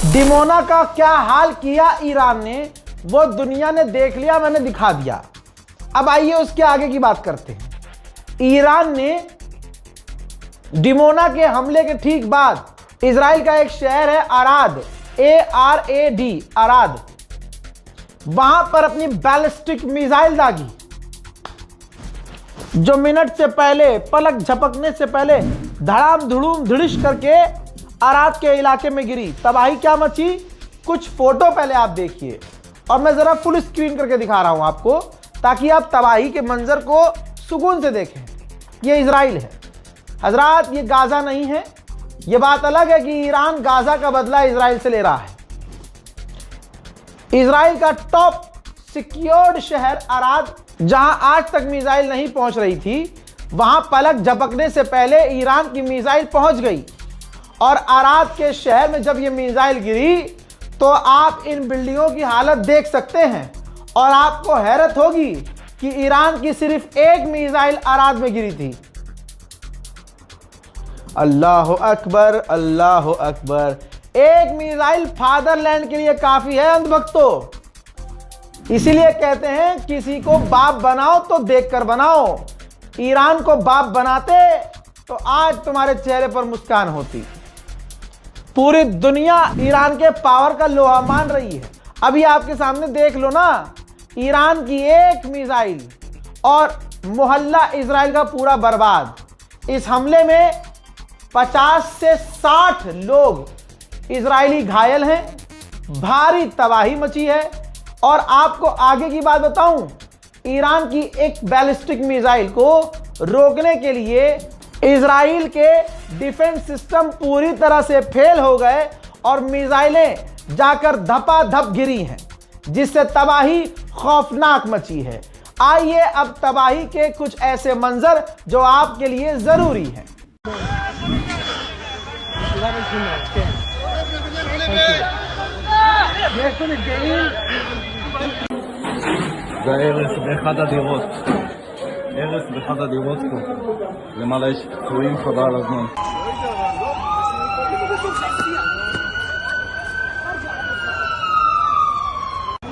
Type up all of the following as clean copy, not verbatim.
Dimona का क्या हाल किया ईरान ने, वो दुनिया ने देख लिया, मैंने दिखा दिया। अब आइए उसके आगे की बात करते हैं। ईरान ने डिमोना के हमले के ठीक बाद इजराइल का एक शहर है अराद, ARAD, अराद, वहां पर अपनी बैलिस्टिक मिसाइल दागी, जो मिनट से पहले, पलक झपकने से पहले धड़ाम धुड़ूम धड़िश करके अराद के इलाके में गिरी। तबाही क्या मची, कुछ फोटो पहले आप देखिए, और मैं जरा फुल स्क्रीन करके दिखा रहा हूं आपको, ताकि आप तबाही के मंजर को सुकून से देखें। ये इजराइल है हजरात, ये गाजा नहीं है। ये बात अलग है कि ईरान गाजा का बदला इजराइल से ले रहा है। इजराइल का टॉप सिक्योर्ड शहर अराद, जहां आज तक मिसाइल नहीं पहुंच रही थी, वहां पलक झपकने से पहले ईरान की मिसाइल पहुंच गई। और अराद के शहर में जब ये मिसाइल गिरी तो आप इन बिल्डिंगों की हालत देख सकते हैं, और आपको हैरत होगी कि ईरान की सिर्फ एक मिसाइल अराद में गिरी थी। अल्लाह अकबर, अल्लाह अकबर। एक मिसाइल फादरलैंड के लिए काफी है अंधभक्तों। इसीलिए कहते हैं किसी को बाप बनाओ तो देखकर बनाओ। ईरान को बाप बनाते तो आज तुम्हारे चेहरे पर मुस्कान होती। पूरी दुनिया ईरान के पावर का लोहा मान रही है। अभी आपके सामने देख लो ना, ईरान की एक मिसाइल और मोहल्ला इजराइल का पूरा बर्बाद। इस हमले में 50 से 60 लोग इजरायली घायल हैं, भारी तबाही मची है। और आपको आगे की बात बताऊं, ईरान की एक बैलिस्टिक मिसाइल को रोकने के लिए इजराइल के डिफेंस सिस्टम पूरी तरह से फेल हो गए और मिसाइलें जाकर धपाधप गिरी हैं, जिससे तबाही खौफनाक मची है। आइए अब तबाही के कुछ ऐसे मंजर जो आपके लिए जरूरी हैं। באחד הדירות, הרס באחד הדירות פה, למעלה יש פצועים חבל על הזמן.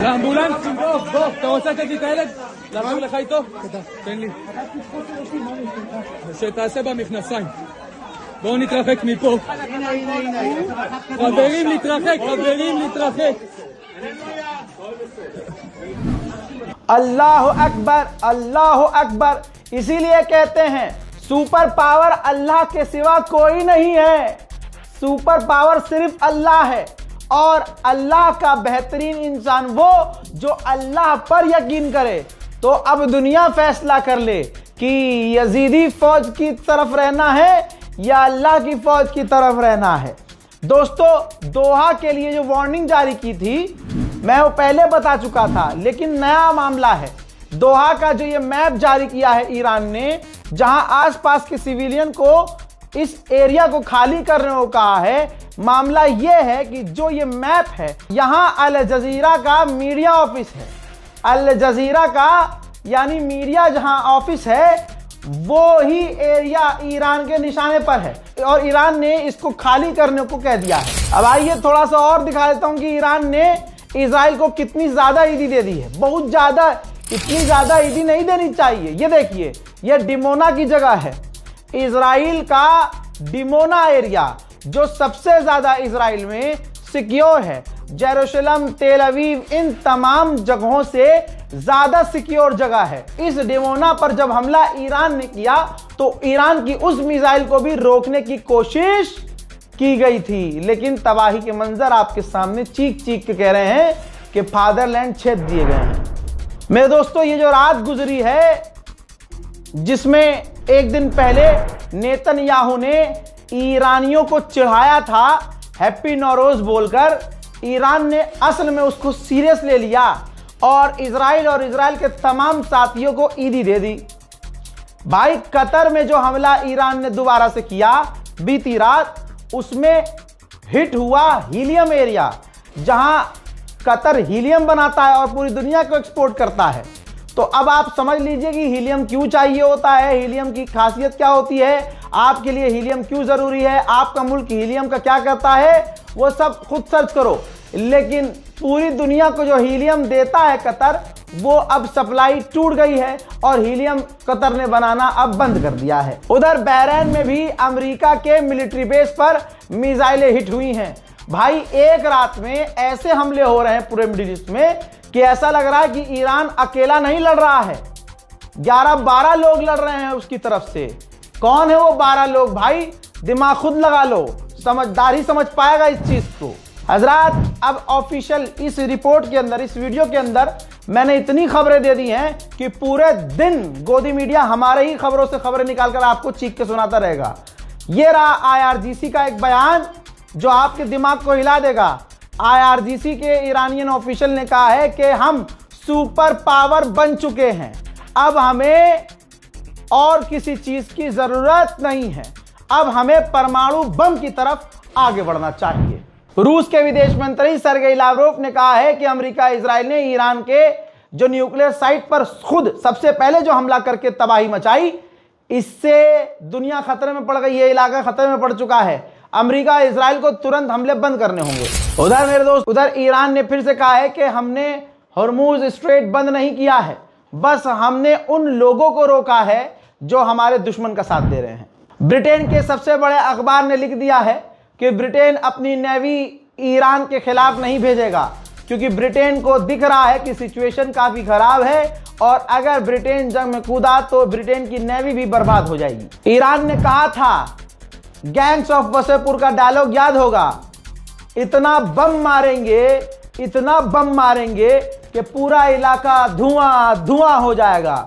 לאמבולנסים, דוב, אתה רוצה לתת לי את הילד? לעבור לך איתו? תן לי. שתעשה במכנסיים. בואו נתרחק מפה. חברים להתרחק, חברים להתרחק. अल्लाह अकबर, अल्लाह अकबर। इसीलिए कहते हैं सुपर पावर अल्लाह के सिवा कोई नहीं है। सुपर पावर सिर्फ अल्लाह है, और अल्लाह का बेहतरीन इंसान वो जो अल्लाह पर यकीन करे। तो अब दुनिया फैसला कर ले कि यजीदी फौज की तरफ रहना है या अल्लाह की फौज की तरफ रहना है। दोस्तों, दोहा के लिए जो वार्निंग जारी की थी मैं वो पहले बता चुका था, लेकिन नया मामला है। दोहा का जो ये मैप जारी किया है ईरान ने, जहां आसपास के सिविलियन को इस एरिया को खाली करने को कहा है। मामला यह है कि जो ये मैप है, यहां अल जजीरा का मीडिया ऑफिस है। अल जजीरा का यानी मीडिया जहां ऑफिस है, वो ही एरिया ईरान के निशाने पर है, और ईरान ने इसको खाली करने को कह दिया है। अब आइए थोड़ा सा और दिखा देता हूं कि ईरान ने इजराइल को कितनी ज्यादा ईदी दे दी है। बहुत ज्यादा, इतनी ज्यादा ईदी नहीं देनी चाहिए। ये देखिए, ये डिमोना की जगह है, इजराइल का डिमोना एरिया, जो सबसे ज्यादा इजराइल में सिक्योर है। जेरूशलम, तेल अवीव, इन तमाम जगहों से ज्यादा सिक्योर जगह है। इस डिमोना पर जब हमला ईरान ने किया तो ईरान की उस मिसाइल को भी रोकने की कोशिश की गई थी, लेकिन तबाही के मंजर आपके सामने चीख चीख के कह रहे हैं कि फादरलैंड छेद दिए गए हैं। मेरे दोस्तों, ये जो रात गुजरी है, जिसमें एक दिन पहले नेतन्याहू ने ईरानियों को चिढ़ाया था हैप्पी नौरोज बोलकर, ईरान ने असल में उसको सीरियस ले लिया और इजराइल के तमाम साथियों को ईदी दे दी। भाई कतर में जो हमला ईरान ने दोबारा से किया बीती रात, उसमें हिट हुआ हीलियम एरिया, जहां कतर हीलियम बनाता है और पूरी दुनिया को एक्सपोर्ट करता है। तो अब आप समझ लीजिए कि हीलियम क्यों चाहिए होता है, हीलियम की खासियत क्या होती है, आपके लिए हीलियम क्यों जरूरी है, आपका मुल्क हीलियम का क्या करता है, वो सब खुद सर्च करो। लेकिन पूरी दुनिया को जो हीलियम देता है कतर, वो अब सप्लाई टूट गई है और हीलियम कतर ने बनाना अब बंद कर दिया है। उधर बहरीन में भी अमेरिका के मिलिट्री बेस पर मिसाइलें हिट हुई हैं। भाई एक रात में ऐसे हमले हो रहे हैं पूरे मिडिल ईस्ट में कि ऐसा लग रहा है कि ईरान अकेला नहीं लड़ रहा है, 11-12 लोग लड़ रहे हैं उसकी तरफ से। कौन है वो 12 लोग? भाई दिमाग खुद लगा लो, समझदारी समझ पाएगा इस चीज को। हजरात, अब ऑफिशियल इस रिपोर्ट के अंदर, इस वीडियो के अंदर मैंने इतनी खबरें दे दी हैं कि पूरे दिन गोदी मीडिया हमारे ही खबरों से खबरें निकालकर आपको चीख के सुनाता रहेगा। ये रहा IRGC का एक बयान जो आपके दिमाग को हिला देगा। IRGC के ईरानियन ऑफिशियल ने कहा है कि हम सुपर पावर बन चुके हैं, अब हमें और किसी चीज की जरूरत नहीं है, अब हमें परमाणु बम की तरफ आगे बढ़ना चाहिए। रूस के विदेश मंत्री सर्गेई लावरोव ने कहा है कि अमेरिका इजराइल ने ईरान के जो न्यूक्लियर साइट पर खुद सबसे पहले जो हमला करके तबाही मचाई, इससे दुनिया खतरे में पड़ गई है, इलाका खतरे में पड़ चुका है। अमेरिका इजराइल को तुरंत हमले बंद करने होंगे। उधर मेरे दोस्त, उधर ईरान ने फिर से कहा है कि हमने हॉर्मुज स्ट्रेट बंद नहीं किया है, बस हमने उन लोगों को रोका है जो हमारे दुश्मन का साथ दे रहे हैं। ब्रिटेन के सबसे बड़े अखबार ने लिख दिया है कि ब्रिटेन अपनी नेवी ईरान के खिलाफ नहीं भेजेगा, क्योंकि ब्रिटेन को दिख रहा है कि सिचुएशन काफी खराब है और अगर ब्रिटेन जंग में कूदा तो ब्रिटेन की नेवी भी बर्बाद हो जाएगी। ईरान ने कहा था, गैंग्स ऑफ वसेपुर का डायलॉग याद होगा, इतना बम मारेंगे, इतना बम मारेंगे कि पूरा इलाका धुआं धुआं हो जाएगा।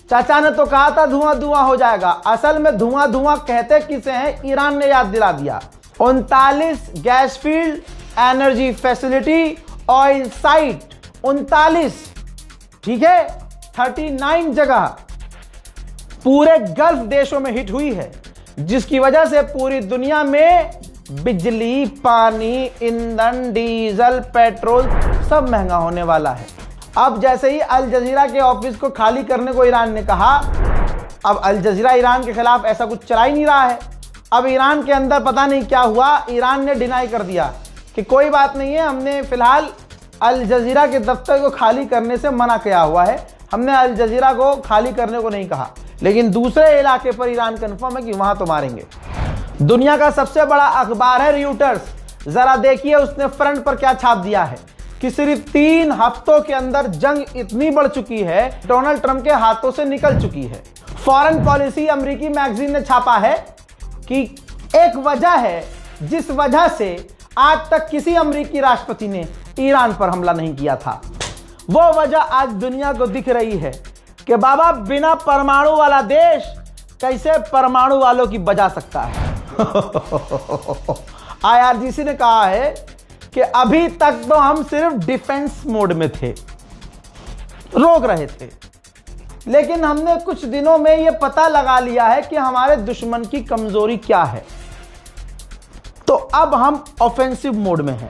चाचा ने तो कहा था धुआं धुआं हो जाएगा, असल में धुआं धुआं कहते किसे हैं, ईरान ने याद दिला दिया। 39 gas field, energy facility, oil site, 39, ठीक है, 39 जगह पूरे गल्फ देशों में हिट हुई है, जिसकी वजह से पूरी दुनिया में बिजली, पानी, ईंधन, डीजल, पेट्रोल सब महंगा होने वाला है। अब जैसे ही अल जजीरा के ऑफिस को खाली करने को ईरान ने कहा, अब अल जजीरा ईरान के खिलाफ ऐसा कुछ चला ही नहीं रहा है। अब ईरान के अंदर पता नहीं क्या हुआ, ईरान ने डिनाई कर दिया कि कोई बात नहीं है, हमने फिलहाल अल जजीरा के दफ्तर को खाली करने से मना किया हुआ है, हमने अल जजीरा को खाली करने को नहीं कहा। लेकिन दूसरे इलाके पर ईरान कंफर्म है कि वहां तो मारेंगे। दुनिया का सबसे बड़ा अखबार है रॉयटर्स, जरा देखिए उसने फ्रंट पर क्या छाप दिया है कि सिर्फ 3 हफ्तों के अंदर जंग इतनी बढ़ चुकी है, डोनाल्ड ट्रंप के हाथों से निकल चुकी है। फॉरेन पॉलिसी अमेरिकी मैगजीन ने छापा है कि एक वजह है जिस वजह से आज तक किसी अमेरिकी राष्ट्रपति ने ईरान पर हमला नहीं किया था। वो वजह आज दुनिया को दिख रही है कि बाबा बिना परमाणु वाला देश कैसे परमाणु वालों की बजा सकता है। IRGC ने कहा है कि अभी तक तो हम सिर्फ डिफेंस मोड में थे, रोक रहे थे, लेकिन हमने कुछ दिनों में यह पता लगा लिया है कि हमारे दुश्मन की कमजोरी क्या है, तो अब हम ऑफेंसिव मोड में हैं।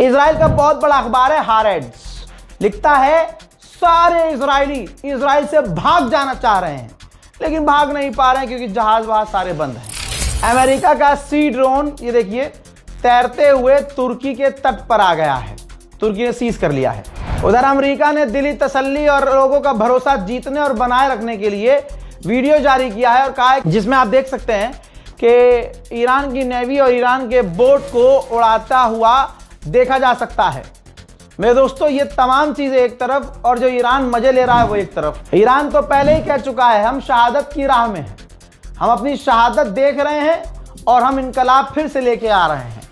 इजराइल का बहुत बड़ा अखबार है हारेड्स, लिखता है सारे इजरायली इजराइल से भाग जाना चाह रहे हैं, लेकिन भाग नहीं पा रहे हैं क्योंकि जहाज वहां सारे बंद हैं। अमेरिका का सी ड्रोन, ये देखिए, तैरते हुए तुर्की के तट पर आ गया है, तुर्की ने सीज कर लिया है। उधर अमेरिका ने दिली तसल्ली और लोगों का भरोसा जीतने और बनाए रखने के लिए वीडियो जारी किया है और कहा है, जिसमें आप देख सकते हैं कि ईरान की नेवी और ईरान के बोट को उड़ाता हुआ देखा जा सकता है। मेरे दोस्तों, ये तमाम चीजें एक तरफ और जो ईरान मजे ले रहा है वो एक तरफ। ईरान तो पहले ही कह चुका है हम शहादत की राह में हैं, हम अपनी शहादत देख रहे हैं और हम इनकलाब फिर से लेके आ रहे हैं।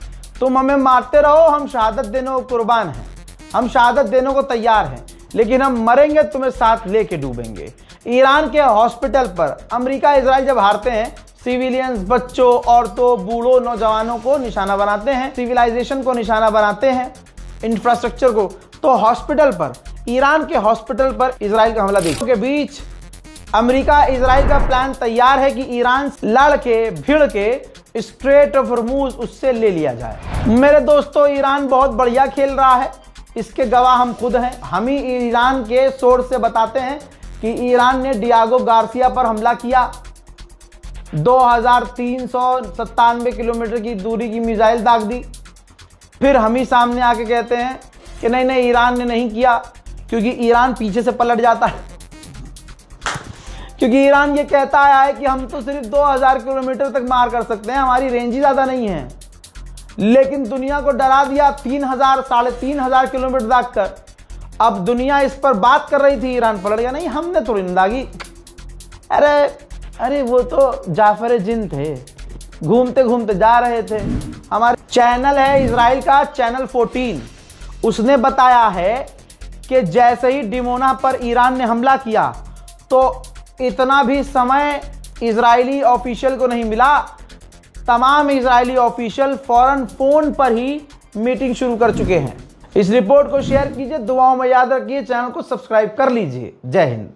तुम हमें मारते रहो, हम शहादत देने को कुर्बान हैं, हम शहादत देने को तैयार हैं, लेकिन हम मरेंगे तुम्हें साथ लेके डूबेंगे। ईरान के हॉस्पिटल पर अमेरिका इजराइल जब हारते हैं, सिविलियंस, बच्चों, औरतों, बूढ़ों, नौजवानों को निशाना बनाते हैं, सिविलाइजेशन को निशाना बनाते हैं, इंफ्रास्ट्रक्चर को। तो हॉस्पिटल पर, ईरान के हॉस्पिटल पर इजराइल का हमला देखो के बीच अमेरिका इजराइल का प्लान तैयार है कि ईरान लड़ के भिड़ के स्ट्रेट ऑफ हॉर्मुज उससे ले लिया जाए। मेरे दोस्तों, ईरान बहुत बढ़िया खेल रहा है, इसके गवाह हम खुद हैं। हम ही ईरान के सोर्स से बताते हैं कि ईरान ने डियागो गार्सिया पर हमला किया, 2397 किलोमीटर की दूरी की मिसाइल दाग दी। फिर हम ही सामने आके कहते हैं कि नहीं नहीं, ईरान ने नहीं किया, क्योंकि ईरान पीछे से पलट जाता है, क्योंकि ईरान ये कहता आया है कि हम तो सिर्फ 2000 किलोमीटर तक मार कर सकते हैं, हमारी रेंज ही ज्यादा नहीं है। लेकिन दुनिया को डरा दिया 3000 साढ़े 3000 किलोमीटर दाग कर। अब दुनिया इस पर बात कर रही थी, ईरान पलट गया, नहीं हमने थोड़ी न दागी, अरे वो तो जाफर जिन थे, घूमते घूमते जा रहे थे। हमारे चैनल है इजराइल का चैनल 14, उसने बताया है कि जैसे ही डिमोना पर ईरान ने हमला किया तो इतना भी समय इजरायली ऑफिशियल को नहीं मिला, तमाम इजरायली ऑफिशियल फौरन फोन पर ही मीटिंग शुरू कर चुके हैं। इस रिपोर्ट को शेयर कीजिए, दुआओं में याद रखिए, चैनल को सब्सक्राइब कर लीजिए। जय हिंद।